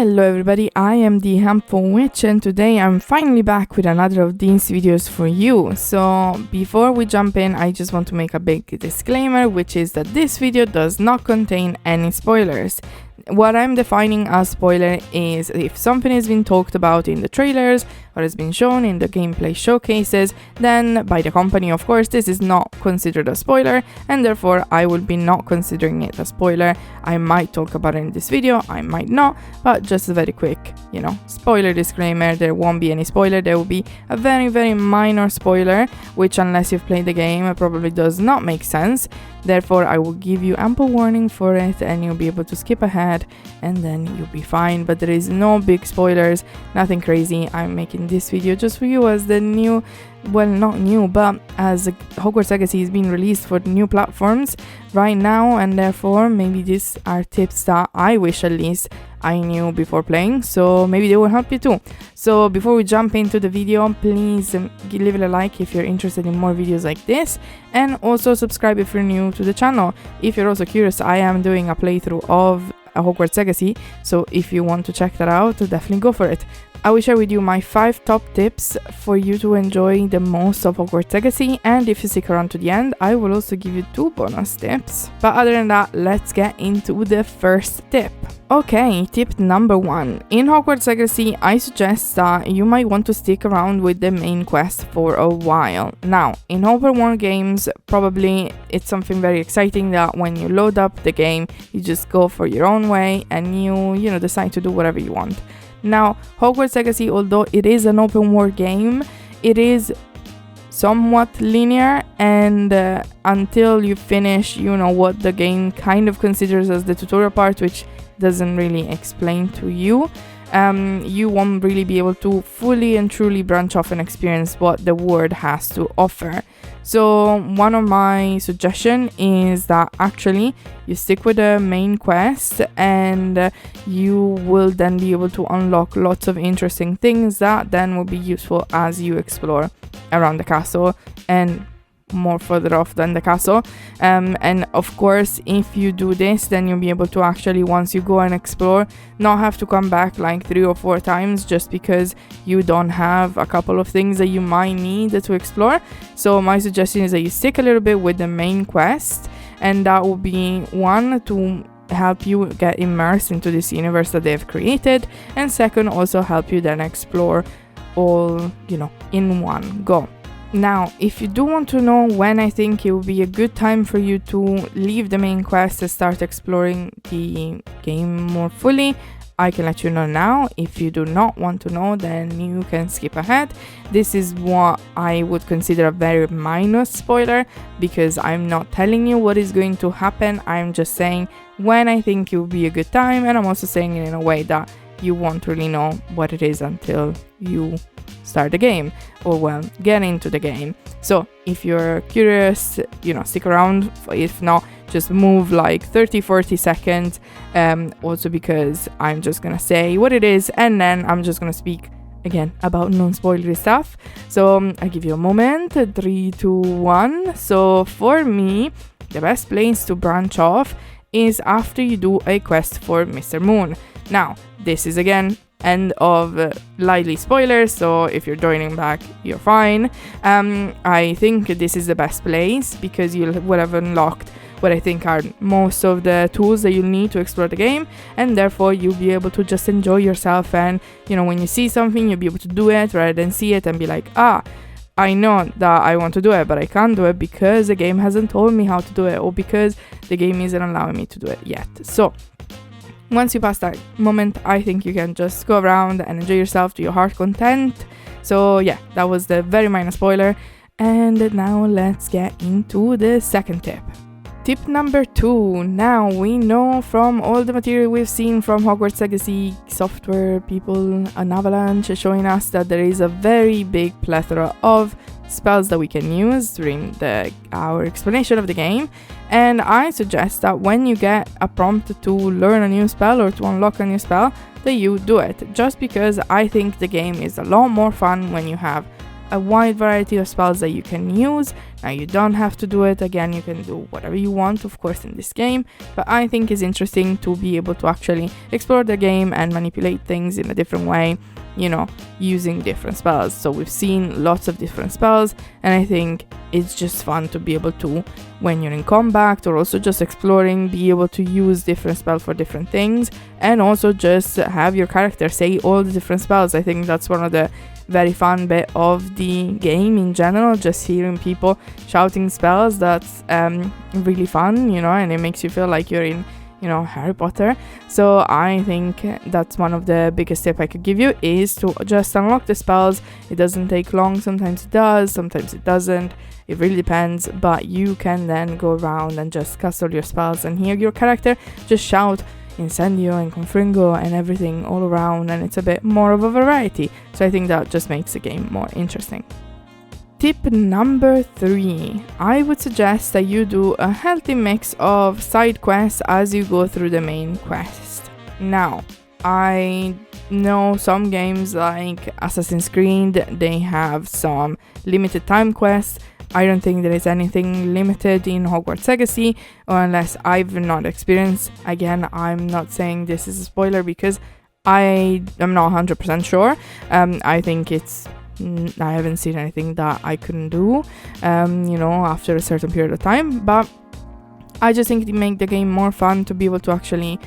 Hello everybody, I am the Helpful Witch and today I'm finally back with another of these videos for you. So before we jump in, I just want to make a big disclaimer, which is that this video does not contain any spoilers. What I'm defining as spoiler is if something has been talked about in the trailers or has been shown in the gameplay showcases, then by the company, of course, this is not considered a spoiler and therefore I will be not considering it a spoiler. I might talk about it in this video, I might not, but just a very quick, spoiler disclaimer. There won't be any spoiler, there will be a very minor spoiler, which unless you've played the game probably does not make sense. Therefore, I will give you ample warning for it and you'll be able to skip ahead and then you'll be fine. But there is no big spoilers, nothing crazy. I'm making this video just for you as the new, well, not new, but as Hogwarts Legacy is being released for new platforms right now, and therefore maybe these are tips that I wish at least I knew before playing, so maybe they will help you too. So before we jump into the video, please leave it a like if you're interested in more videos like this, and also subscribe if you're new to the channel. If you're also curious, I am doing a playthrough of Hogwarts Legacy, so if you want to check that out, definitely go for it. I will share with you my 5 top tips for you to enjoy the most of Hogwarts Legacy, and if you stick around to the end, I will also give you 2 bonus tips. But other than that, let's get into the first tip. Okay, tip number 1. In Hogwarts Legacy, I suggest that you might want to stick around with the main quest for a while. Now, in open world games, probably it's something very exciting that when you load up the game, you just go for your own way and you decide to do whatever you want. Now, Hogwarts Legacy, although it is an open world game, it is somewhat linear, and until you finish, what the game kind of considers as the tutorial part, which doesn't really explain to you, you won't really be able to fully and truly branch off and experience what the world has to offer. So one of my suggestions is that actually you stick with the main quest and you will then be able to unlock lots of interesting things that then will be useful as you explore around the castle and more further off than the castle. And of course, if you do this, then you'll be able to actually, once you go and explore, not have to come back like 3 or 4 times just because you don't have a couple of things that you might need to explore. So my suggestion is that you stick a little bit with the main quest, and that will be one, to help you get immersed into this universe that they've created, and second, also help you then explore all in one go. Now, if you do want to know when I think it will be a good time for you to leave the main quest and start exploring the game more fully, I can let you know now. If you do not want to know, then you can skip ahead. This is what I would consider a very minor spoiler, because I'm not telling you what is going to happen. I'm just saying when I think it will be a good time, and I'm also saying it in a way that you won't really know what it is until you start the game, or well, get into the game. So if you're curious, stick around. If not, just move like 30-40 seconds, also because I'm just gonna say what it is and then I'm just gonna speak again about non-spoilery stuff. So I give you a moment. 3, 2, 1. So for me, the best place to branch off is after you do a quest for Mr. Moon. Now, this is again end of lightly spoilers, so if you're joining back, you're fine. I think this is the best place because you will have unlocked what I think are most of the tools that you need to explore the game, and therefore you'll be able to just enjoy yourself, and when you see something, you'll be able to do it rather than see it and be like, I know that I want to do it, but I can't do it because the game hasn't told me how to do it, or because the game isn't allowing me to do it yet. So once you pass that moment, I think you can just go around and enjoy yourself to your heart content. So yeah, that was the very minor spoiler. And now let's get into the second tip. Tip number 2. Now, we know from all the material we've seen from Hogwarts Legacy software people, an avalanche, showing us that there is a very big plethora of spells that we can use during our explanation of the game, and I suggest that when you get a prompt to learn a new spell or to unlock a new spell, that you do it, just because I think the game is a lot more fun when you have a wide variety of spells that you can use. Now you don't have to do it. Again, you can do whatever you want, of course, in this game, but I think it's interesting to be able to actually explore the game and manipulate things in a different way, you know, using different spells. So we've seen lots of different spells, and I think it's just fun to be able to, when you're in combat or also just exploring, be able to use different spells for different things, and also just have your character say all the different spells. I think that's one of the very fun bit of the game in general, just hearing people shouting spells. That's really fun, you know, and it makes you feel like you're in, you know, Harry Potter. So I think that's one of the biggest tips I could give you, is to just unlock the spells. It doesn't take long, sometimes it does, sometimes it doesn't, it really depends, but you can then go around and just cast all your spells and hear your character just shout Incendio and Confringo and everything all around, and it's a bit more of a variety. So I think that just makes the game more interesting. Tip number 3. I would suggest that you do a healthy mix of side quests as you go through the main quest. Now, I know some games like Assassin's Creed, they have some limited time quests. I don't think there is anything limited in Hogwarts Legacy, or unless I've not experienced. Again, I'm not saying this is a spoiler because I am not 100% sure. I think I haven't seen anything that I couldn't do, you know, after a certain period of time, but I just think it make the game more fun to be able to actually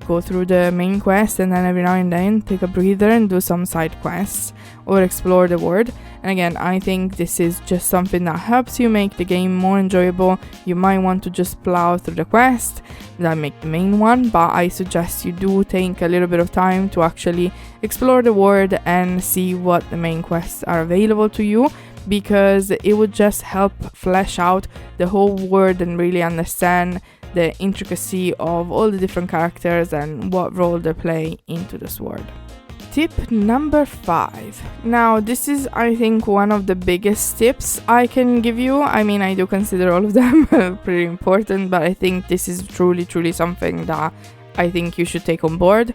go through the main quest and then every now and then take a breather and do some side quests or explore the world. And again, I think this is just something that helps you make the game more enjoyable. You might want to just plow through the quest that make the main one, but I suggest you do take a little bit of time to actually explore the world and see what the main quests are available to you, because it would just help flesh out the whole world and really understand the intricacy of all the different characters and what role they play into this world. Tip number 5. Now, this is, I think, one of the biggest tips I can give you. I mean, I do consider all of them pretty important, but I think this is truly something that I think you should take on board.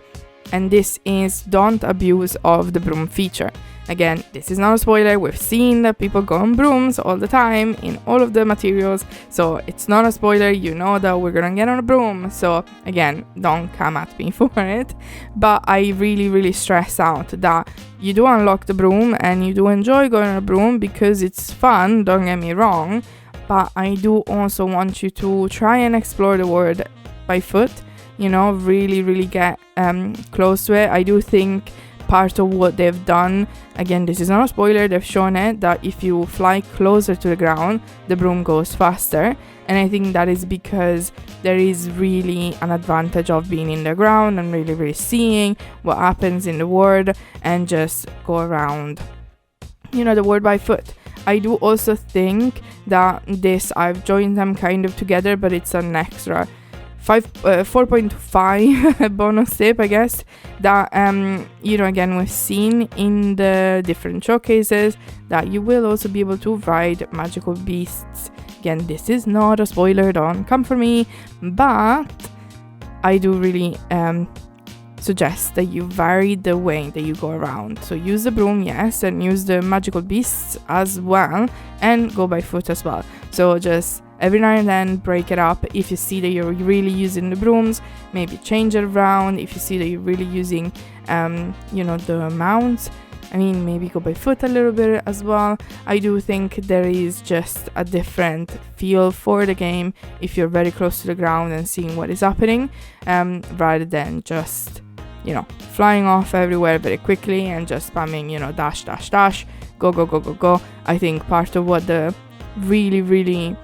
And this is, don't abuse of the broom feature. Again, this is not a spoiler. We've seen that people go on brooms all the time in all of the materials, so it's not a spoiler. You know that we're gonna get on a broom, so again, don't come at me for it. But I really stress out that you do unlock the broom and you do enjoy going on a broom because it's fun, don't get me wrong, but I do also want you to try and explore the world by foot, you know, really get close to it. I do think part of what they've done, again, this is not a spoiler, they've shown it, that if you fly closer to the ground, the broom goes faster. And I think that is because there is really an advantage of being in the ground and really seeing what happens in the world and just go around, you know, the world by foot. I do also think that this, I've joined them kind of together, but it's an extra 4.5 bonus tip, I guess, that you know, again, we've seen in the different showcases that you will also be able to ride magical beasts. Again, this is not a spoiler, don't come for me, but I do really suggest that you vary the way that you go around. So use the broom, yes, and use the magical beasts as well, and go by foot as well. So just every now and then break it up. If you see that you're really using the brooms, maybe change it around. If you see that you're really using you know, the mounts, I mean, maybe go by foot a little bit as well. I do think there is just a different feel for the game if you're very close to the ground and seeing what is happening, rather than just, you know, flying off everywhere very quickly and just spamming, you know, dash, go. I think part of what the really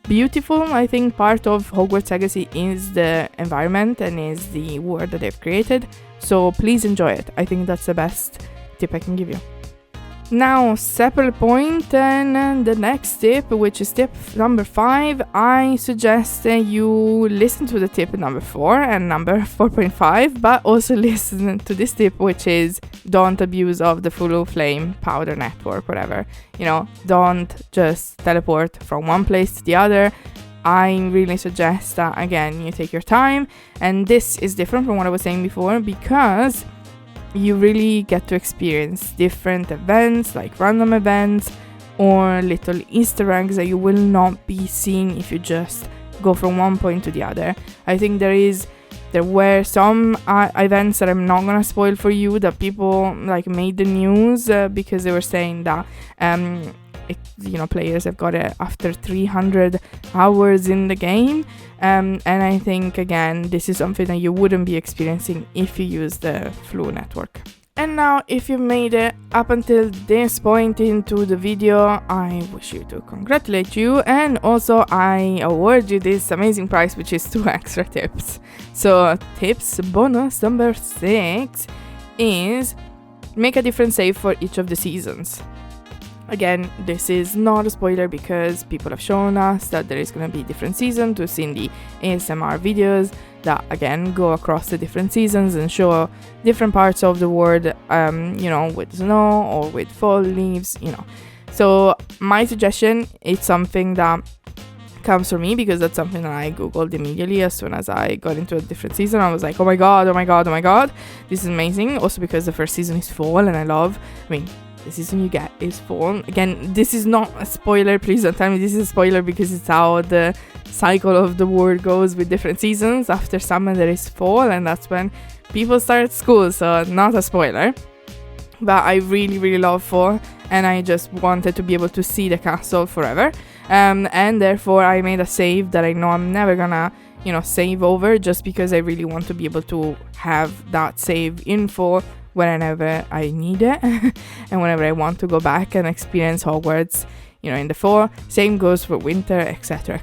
beautiful, I think, part of Hogwarts Legacy is the environment and is the world that they've created. So please enjoy it. I think that's the best tip I can give you. Now, separate point, and the next tip, which is tip number 5, I suggest you listen to the tip number 4 and number 4.5, but also listen to this tip, which is don't abuse of the full flame powder network, whatever. You know, don't just teleport from one place to the other. I really suggest that, again, you take your time, and this is different from what I was saying before, because you really get to experience different events, like random events or little Easter eggs that you will not be seeing if you just go from one point to the other. I think there were some events that I'm not gonna spoil for you that people like made the news because they were saying that players have got it after 300 hours in the game, and I think again this is something that you wouldn't be experiencing if you use the Flu network. And now, if you made it up until this point into the video, I wish you to congratulate you, and also I award you this amazing prize, which is 2 extra tips. So tips bonus number 6 is make a different save for each of the seasons. Again, this is not a spoiler because people have shown us that there is going to be different seasons. We've seen the ASMR videos that again go across the different seasons and show different parts of the world, with snow or with fall leaves, So my suggestion is something that comes from me because that's something that I googled immediately as soon as I got into a different season. I was like, oh my god, this is amazing. Also because the first season is fall and the season you get is fall. Again, this is not a spoiler, please don't tell me this is a spoiler because it's how the cycle of the world goes with different seasons. After summer there is fall and that's when people start school, so not a spoiler. But I really love fall and I just wanted to be able to see the castle forever, and therefore I made a save that I know I'm never gonna save over, just because I really want to be able to have that save in fall whenever I need it and whenever I want to go back and experience Hogwarts, in the fall. Same goes for winter, etc.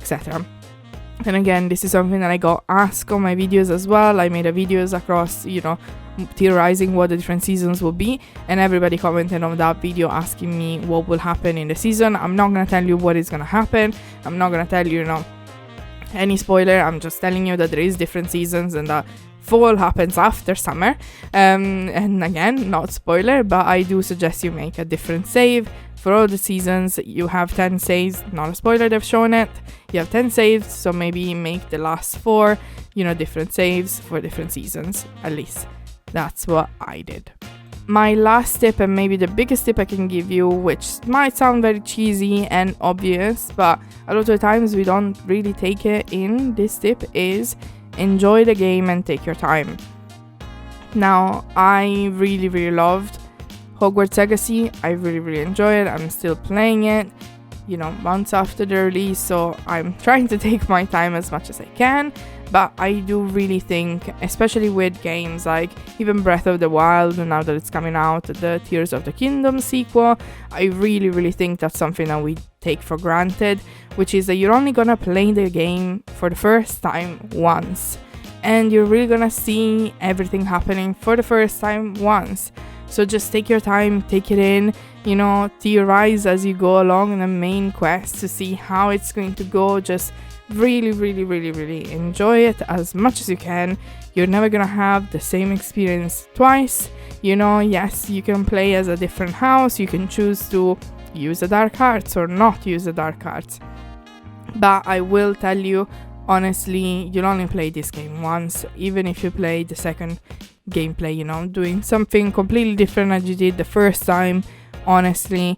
And again, this is something that I got asked on my videos as well. I made a videos across, theorizing what the different seasons will be, and everybody commented on that video asking me what will happen in the season. I'm not gonna tell you what is gonna happen. I'm not gonna tell you, any spoiler. I'm just telling you that there is different seasons and that fall happens after summer, and again, not spoiler, but I do suggest you make a different save for all the seasons. You have 10 saves, not a spoiler, they've shown it. You have 10 saves, so maybe make the last 4 different saves for different seasons. At least that's what I did. My last tip, and maybe the biggest tip I can give you, which might sound very cheesy and obvious, but a lot of the times we don't really take it in, this tip is enjoy the game and take your time. Now, I really loved Hogwarts Legacy. I really enjoy it. I'm still playing it, months after the release, so I'm trying to take my time as much as I can. But I do really think, especially with games like even Breath of the Wild, now that it's coming out, the Tears of the Kingdom sequel, I really think that's something that we take for granted, which is that you're only gonna play the game for the first time once, and you're really gonna see everything happening for the first time once. So just take your time, take it in, theorize as you go along in the main quest to see how it's going to go. Just really enjoy it as much as you can. You're never gonna have the same experience twice. Yes, you can play as a different house, you can choose to use the dark arts or not use the dark arts, but I will tell you honestly, you'll only play this game once. Even if you play the second gameplay, doing something completely different as you did the first time, honestly,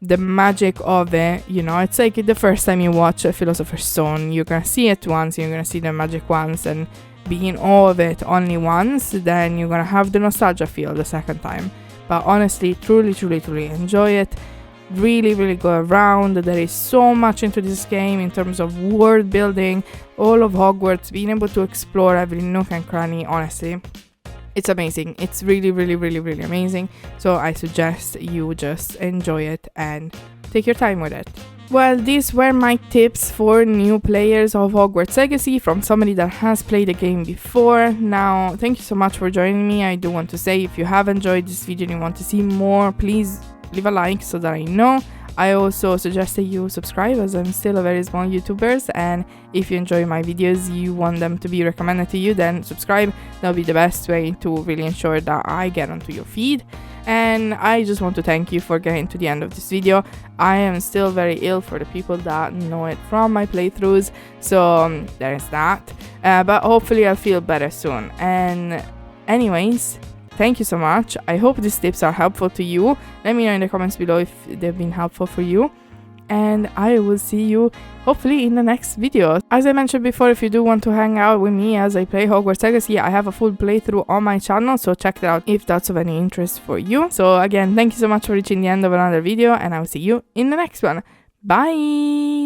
the magic of it, it's like the first time you watch a Philosopher's Stone, you're gonna see it once, you're gonna see the magic once and be in awe of it only once, then you're gonna have the nostalgia feel the second time. But honestly, truly enjoy it. Really go around. There is so much into this game in terms of world building, all of Hogwarts, being able to explore every nook and cranny. Honestly, it's amazing. It's really amazing. So I suggest you just enjoy it and take your time with it. Well, these were my tips for new players of Hogwarts Legacy from somebody that has played the game before. Now, thank you so much for joining me. I do want to say, if you have enjoyed this video and you want to see more, please leave a like so that I know. I also suggest that you subscribe, as I'm still a very small YouTuber, and if you enjoy my videos, you want them to be recommended to you, then subscribe. That'll be the best way to really ensure that I get onto your feed. And I just want to thank you for getting to the end of this video. I am still very ill, for the people that know it from my playthroughs, so there's that, but hopefully I'll feel better soon. And anyways, thank you so much. I hope these tips are helpful to you. Let me know in the comments below if they've been helpful for you. And I will see you hopefully in the next video. As I mentioned before, if you do want to hang out with me as I play Hogwarts Legacy, I have a full playthrough on my channel, so check that out if that's of any interest for you. So again, thank you so much for reaching the end of another video, and I will see you in the next one. Bye!